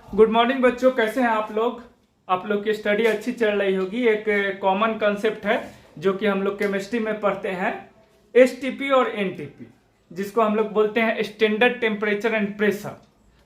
Good morning बच्चों, कैसे हैं आप लोग। आप लोग की स्टडी अच्छी चल रही होगी। एक कॉमन कंसेप्ट है जो कि हम लोग केमिस्ट्री में पढ़ते हैं, एसटीपी और एनटीपी, जिसको हम लोग बोलते हैं स्टैंडर्ड टेम्परेचर एंड प्रेशर,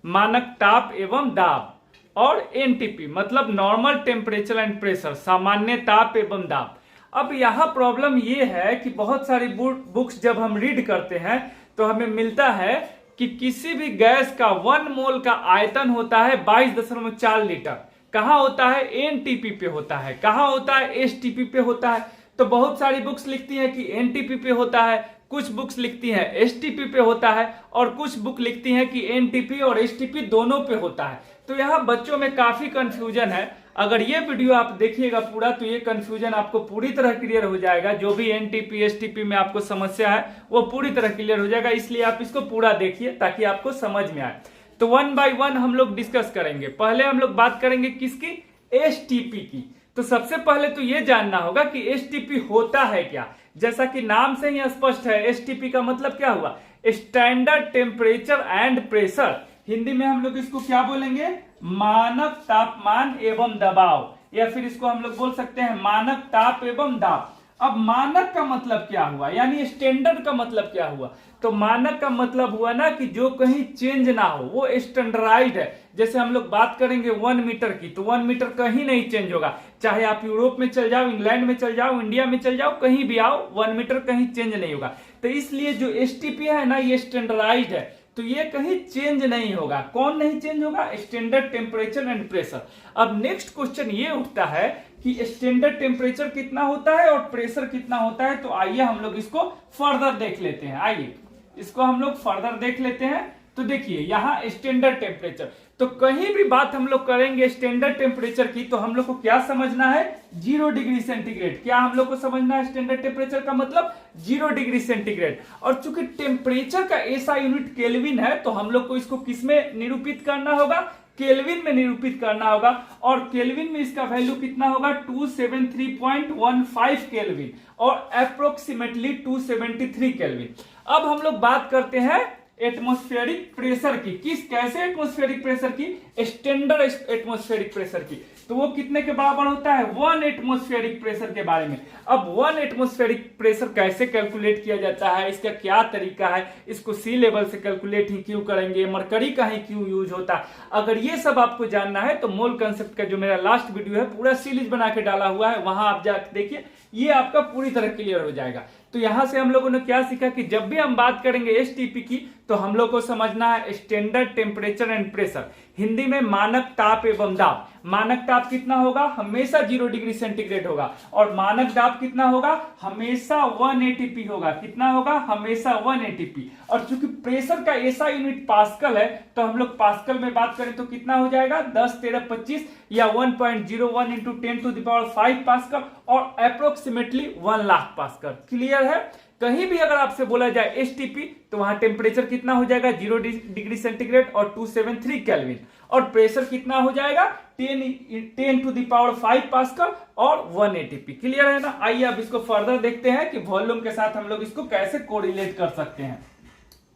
मानक ताप एवं दाब। और एनटीपी मतलब नॉर्मल टेम्परेचर एंड प्रेशर, सामान्य ताप एवं दाब। अब यहाँ प्रॉब्लम ये है कि बहुत सारी बुक्स जब हम रीड करते हैं तो हमें मिलता है कि किसी भी गैस का 1 मोल का आयतन होता है 22.4 लीटर। कहाँ होता है? एनटीपी पे होता है। कहाँ होता है? एसटीपी पे होता है। तो बहुत सारी बुक्स लिखती हैं कि एनटीपी पे होता है, कुछ बुक्स लिखती हैं एसटीपी पे होता है, और कुछ बुक लिखती हैं कि एनटीपी और एसटीपी दोनों पे होता है। तो यहाँ बच्चों में काफी कंफ्यूजन है। अगर ये वीडियो आप देखिएगा पूरा तो ये कंफ्यूजन आपको पूरी तरह क्लियर हो जाएगा। जो भी एनटीपी एसटीपी में आपको समस्या है वो पूरी तरह क्लियर हो जाएगा, इसलिए आप इसको पूरा देखिए ताकि आपको समझ में आए। तो 1 बाय 1 हम लोग डिस्कस करेंगे। पहले हम लोग बात करेंगे किसकी? एसटीपी की। तो सबसे पहले तो ये जानना होगा कि एसटीपी होता है क्या। जैसा कि नाम से ही स्पष्ट है, एसटीपी का मतलब क्या हुआ? Standard temperature and pressure. Hindi में हम लोग इसको क्या बोलेंगे? मानक तापमान एवं दबाव, या फिर इसको हम लोग बोल सकते हैं मानक ताप एवं दाब। अब मानक का मतलब क्या हुआ, यानी स्टैंडर्ड का मतलब क्या हुआ? तो मानक का मतलब हुआ ना कि जो कहीं चेंज ना हो, वो स्टैंडर्डाइज्ड है। जैसे हम लोग बात करेंगे 1 मीटर की, तो 1 मीटर कहीं नहीं चेंज होगा। चाहे आप यूरोप में चल जाओ, इंग्लैंड में चल जाओ, इंडिया में चल जाओ, कहीं भी आओ, 1 मीटर कहीं चेंज नहीं होगा। तो इसलिए जो एसटीपी है ना, ये स्टैंडर्डाइज्ड है, तो ये कहीं चेंज नहीं होगा। कौन नहीं चेंज होगा? Standard temperature and pressure. अब नेक्स्ट क्वेश्चन ये उठता है कि स्टैंडर्ड टेम्परेचर कितना होता है और प्रेशर कितना होता है। तो आइए हम लोग इसको फर्दर देख लेते हैं। आइए इसको हम लोग फर्दर देख लेते हैं। तो देखिए यहाँ स्टैंडर्ड टेम्परेचर, तो कहीं भी बात हम लोग करेंगे स्टैंडर्ड टेम्परेचर की तो हम लोग को क्या समझना है? 0 डिग्री सेंटीग्रेड। क्या हम लोग को समझना है? स्टैंडर्ड टेम्परेचर का मतलब 0 डिग्री सेंटीग्रेड। और चूंकि टेम्परेचर का ऐसा यूनिट केल्विन है तो हम लोग को इसको किसमें निरूपित करना होगा? केल्विन में निरूपित करना होगा। और केल्विन में इसका वैल्यू कितना होगा? 273.15 केल्विन और अप्रोक्सीमेटली 273 केल्विन। अब हम लोग बात करते हैं एटमॉस्फेरिक प्रेशर की। कैसे एटमॉस्फेरिक प्रेशर की? स्टैंडर्ड एटमॉस्फेरिक प्रेशर की। तो वो कितने के बराबर होता है? 1 एटमॉस्फेरिक प्रेशर के बारे में। अब 1 एटमॉस्फेरिक प्रेशर कैसे कैलकुलेट किया जाता है, इसका क्या तरीका है, इसको सी लेवल से कैलकुलेट ही क्यों करेंगे, मरकरी का ही क्यों यूज होता है, अगर ये सब आपको जानना है तो मोल कंसेप्ट का जो मेरा लास्ट वीडियो है पूरा सीरीज बना के डाला हुआ है, वहां आप जाकर देखिए, ये आपका पूरी तरह क्लियर हो जाएगा। तो यहां से हम लोगों ने क्या सीखा कि जब भी हम बात करेंगे एसटीपी की तो हम लोग को समझना है standard temperature and pressure, Hindi में मानक ताप एवं दाब। मानक ताप कितना होगा? हमेशा 0 डिग्री सेंटीग्रेड होगा। और मानक दाब कितना होगा? हमेशा 1 एटीपी होगा। कितना होगा? हमेशा 1 एटीपी। और चूंकि प्रेशर का ऐसा यूनिट पास्कल है तो हम लोग पास्कल में बात करें तो कितना हो जाएगा? 10 13 25 या 1.01 इंटू 10⁵ पास्कल और अप्रोक्सीमेटली 1 लाख पास्कल। क्लियर है? कहीं भी अगर आपसे बोला जाए एसटीपी तो वहां टेम्परेचर कितना हो जाएगा? 0 डिग्री सेंटीग्रेड और 273 केल्विन। और प्रेशर कितना हो जाएगा? 10⁵ पास्कल और 1 एटीपी। क्लियर है ना? आइए अब इसको फर्दर देखते हैं कि वॉल्यूम के साथ हम लोग इसको कैसे कोरिलेट कर सकते हैं।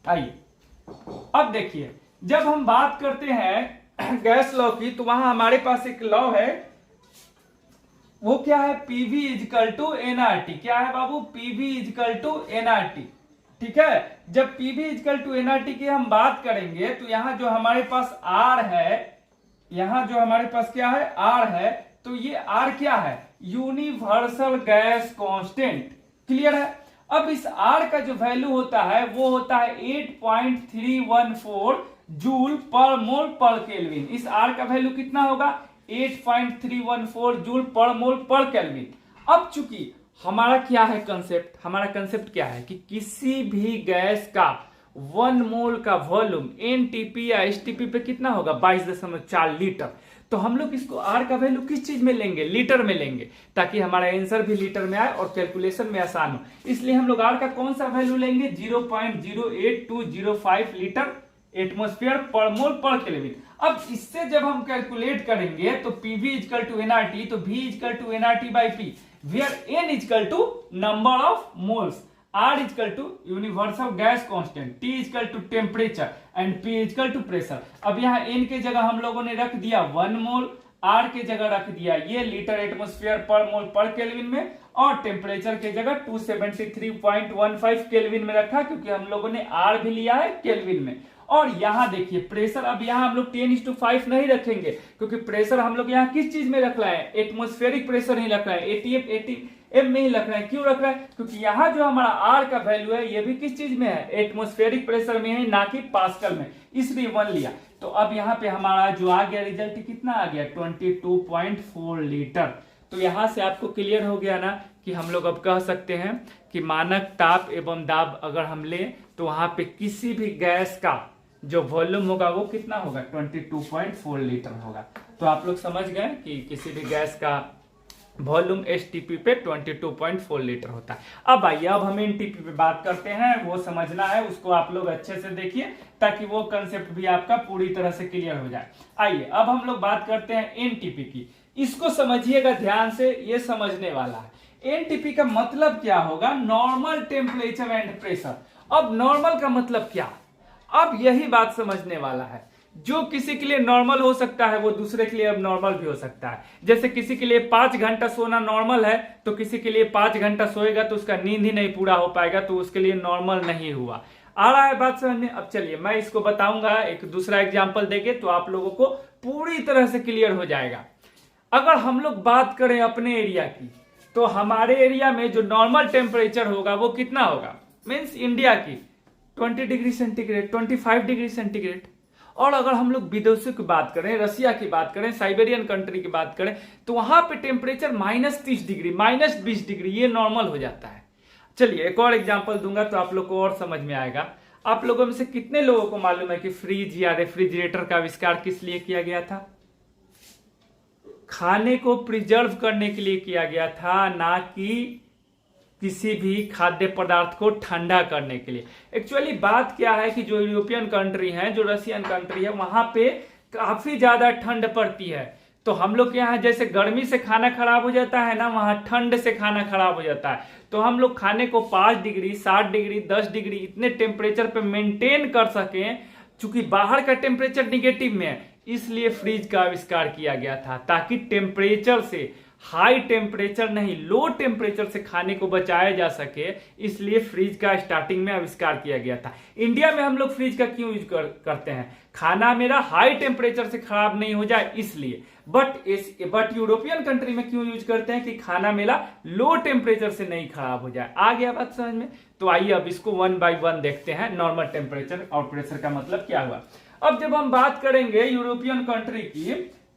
आइए अब देखिए, जब हम बात करते हैं गैस लॉ की तो वहां हमारे पास एक लॉ है, वो क्या है? PV is equal to nRT. क्या है बाबू? PV is equal to nRT. ठीक है, जब पीवी इजकल टू एनआरटी की हम बात करेंगे तो यहां जो हमारे पास आर है, यहां जो हमारे पास क्या है? आर है। तो ये आर क्या है? Universal gas constant. क्लियर है? अब इस आर का जो वैल्यू होता है वो होता है 8.314 जूल पर मोल पर केल्विन। इस आर का वैल्यू कितना होगा? 8.314 जूल पर मोल पर केल्विन। अब चूंकि हमारा क्या है कंसेप्ट, हमारा कंसेप्ट क्या है कि किसी भी गैस का 1 मोल का वॉल्यूम एनटीपी या एसटीपी पे कितना होगा? 22.4 लीटर। तो हम लोग इसको आर का वैल्यू किस चीज में लेंगे? लीटर में लेंगे, ताकि हमारा आंसर भी लीटर में आए और कैलकुलेशन में आसान हो। इसलिए हम लोग आर का कौन सा वैल्यू लेंगे? 0.08205 लीटर एटमॉस्फेयर पर मोल पर केल्विन। अब इससे जब हम कैलकुलेट करेंगे तो पीवी इजकल टू एनआरटी, तो V equal to NRT by P, where N equal to number of moles. R equal to universal gas constant, T equal to temperature and P equal to pressure. अब यहाँ N के जगह हम लोगों ने रख दिया 1 मोल, R के जगह रख दिया ये लीटर एटमॉस्फेयर पर मोल पर केल्विन में, और टेम्परेचर के जगह 273.15 केल्विन में रखा, क्योंकि हम लोगों ने R भी लिया है केल्विन में। और यहाँ देखिए प्रेशर, अब यहाँ हम लोग 10:5 नहीं रखेंगे, क्योंकि प्रेशर हम लोग यहाँ किस चीज में रख रहे हैं, एटमॉस्फेरिक प्रेशर नहीं रख रहे हैं, ATM में ही रख रहे हैं। क्यों रख रहे हैं, क्योंकि यहाँ जो हमारा R का वैल्यू है ये भी किस चीज में है, एटमॉस्फेरिक प्रेशर में है, ना कि पास्कल में, इसलिए 1 लिया। तो अब यहाँ पे हमारा जो आ गया रिजल्ट कितना आ गया, 22.4 लीटर। तो यहाँ से आपको क्लियर हो गया ना कि हम लोग अब कह सकते हैं कि मानक ताप एवं दाब अगर हम ले तो वहां पे किसी भी गैस का जो वॉल्यूम होगा वो कितना होगा, 22.4 लीटर होगा। तो आप लोग समझ गए कि किसी भी गैस का वॉल्यूम STP पे 22.4 लीटर होता है। अब आइए अब हम NTP पे बात करते हैं, वो समझना है, उसको आप लोग अच्छे से देखिए ताकि वो कंसेप्ट भी आपका पूरी तरह से क्लियर हो जाए। आइए अब हम लोग बात करते हैं NTP की, इसको समझिएगा ध्यान से, ये समझने वाला है। NTP का मतलब क्या होगा, नॉर्मल टेम्परेचर एंड प्रेशर। अब नॉर्मल का मतलब क्या, अब यही बात समझने वाला है। जो किसी के लिए नॉर्मल हो सकता है वो दूसरे के लिए अब नॉर्मल भी हो सकता है। जैसे किसी के लिए 5 घंटा सोना नॉर्मल है, तो किसी के लिए 5 घंटा सोएगा तो उसका नींद ही नहीं पूरा हो पाएगा, तो उसके लिए नॉर्मल नहीं हुआ। आ रहा है बात समझ में। अब चलिए मैं इसको बताऊंगा, एक दूसरा एग्जाम्पल देंगे तो आप लोगों को पूरी तरह से क्लियर हो जाएगा। अगर हम लोग बात करें अपने एरिया की, तो हमारे एरिया में जो नॉर्मल टेम्परेचर होगा वो कितना होगा, मीन्स इंडिया की 20 डिग्री सेंटीग्रेड, 25 डिग्री सेंटीग्रेड। और अगर हम लोग विदेशों की बात करें, रसिया की बात करें, साइबेरियन कंट्री की बात करें, तो वहां पे टेम्परेचर -30 डिग्री, -20 डिग्री, ये नॉर्मल हो जाता है। चलिए एक और एग्जांपल दूंगा तो आप लोग को और समझ में आएगा। आप लोगों में से कितने लोगों को मालूम है कि फ्रिज या रेफ्रिजरेटर का आविष्कार किस लिए किया गया था, खाने को प्रिजर्व करने के लिए किया गया था, ना कि किसी भी खाद्य पदार्थ को ठंडा करने के लिए। एक्चुअली बात क्या है कि जो यूरोपियन कंट्री है, जो रशियन कंट्री है, वहां पे काफी ज्यादा ठंड पड़ती है। तो हम लोग के यहाँ जैसे गर्मी से खाना खराब हो जाता है ना, वहां ठंड से खाना खराब हो जाता है। तो हम लोग खाने को 5 डिग्री, 7 डिग्री, 10 डिग्री इतने टेम्परेचर पे मेंटेन कर सकें, चूंकि बाहर का टेम्परेचर निगेटिव में है, इसलिए फ्रिज का आविष्कार किया गया था, ताकि टेम्परेचर से, हाई टेम्परेचर नहीं लो टेम्परेचर से खाने को बचाया जा सके, इसलिए फ्रिज का स्टार्टिंग में आविष्कार किया गया था। इंडिया में हम लोग फ्रिज का क्यों यूज करते हैं, खाना मेरा हाई टेम्परेचर से खराब नहीं हो जाए इसलिए। बट यूरोपियन कंट्री में क्यों यूज करते हैं कि खाना मेरा लो टेम्परेचर से नहीं खराब हो जाए। आ गया बात समझ में। तो आइए अब इसको 1 by 1 देखते हैं, नॉर्मल टेम्परेचर और प्रेशर का मतलब क्या हुआ। अब जब हम बात करेंगे यूरोपियन कंट्री की,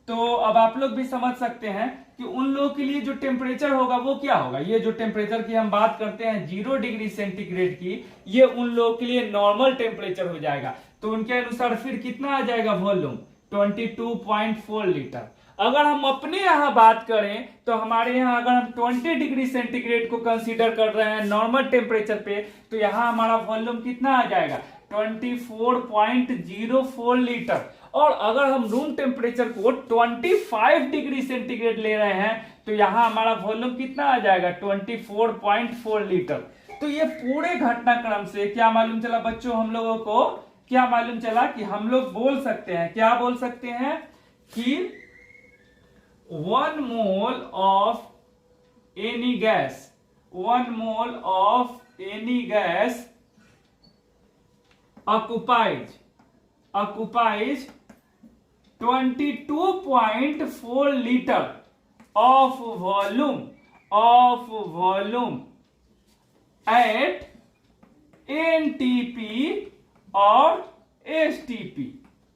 तो अब आप लोग भी समझ सकते हैं कि उन लोगों के लिए जो टेम्परेचर होगा वो क्या होगा। ये जो टेम्परेचर की हम बात करते हैं 0 डिग्री सेंटीग्रेड की, ये उन लोगों के लिए नॉर्मल टेम्परेचर हो जाएगा। तो उनके अनुसार फिर कितना आ जाएगा वॉल्यूम, 22.4 लीटर। अगर हम अपने यहाँ बात करें तो हमारे यहाँ अगर हम 20 डिग्री सेंटीग्रेड को कंसीडर कर रहे हैं नॉर्मल टेम्परेचर पे, तो यहाँ हमारा वॉल्यूम कितना आ जाएगा, 24.04 लीटर। और अगर हम रूम टेम्परेचर को 25 डिग्री सेंटीग्रेड ले रहे हैं तो यहां हमारा वॉल्यूम कितना आ जाएगा, 24.4 लीटर। तो ये पूरे घटनाक्रम से क्या मालूम चला बच्चों, हम लोगों को क्या मालूम चला कि हम लोग बोल सकते हैं, क्या बोल सकते हैं कि 1 mole of any gas, 1 mole of any gas occupies 22.4 liter of volume at NTP और STP।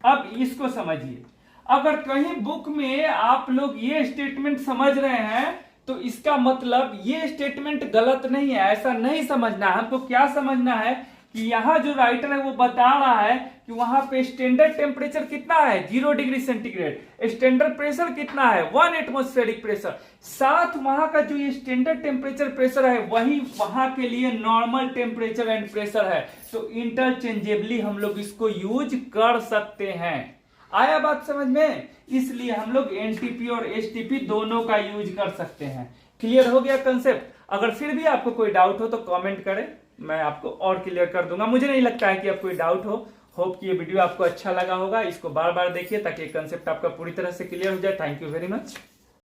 अब इसको समझिए, अगर कहीं बुक में आप लोग ये स्टेटमेंट समझ रहे हैं तो इसका मतलब ये स्टेटमेंट गलत नहीं है, ऐसा नहीं समझना है। हमको क्या समझना है कि यहाँ जो राइटर है वो बता रहा है कि वहां पे स्टैंडर्ड टेम्परेचर कितना है, 0 डिग्री सेंटीग्रेड, स्टैंडर्ड प्रेशर कितना है, 1 एटमॉस्फेरिक प्रेशर, साथ वहां का जो ये स्टैंडर्ड टेम्परेचर प्रेशर है वही वहां के लिए नॉर्मल टेम्परेचर एंड प्रेशर है। तो इंटरचेंजेबली हम लोग इसको यूज कर सकते हैं। आया बात समझ में, इसलिए हम लोग एनटीपी और एसटीपी दोनों का यूज कर सकते हैं। क्लियर हो गया कंसेप्ट। अगर फिर भी आपको कोई डाउट हो तो कमेंट करें, मैं आपको और क्लियर कर दूंगा। मुझे नहीं लगता है कि आपको कोई डाउट हो। होप कि ये वीडियो आपको अच्छा लगा होगा। इसको बार बार देखिए ताकि कंसेप्ट आपका पूरी तरह से क्लियर हो जाए। Thank you very much.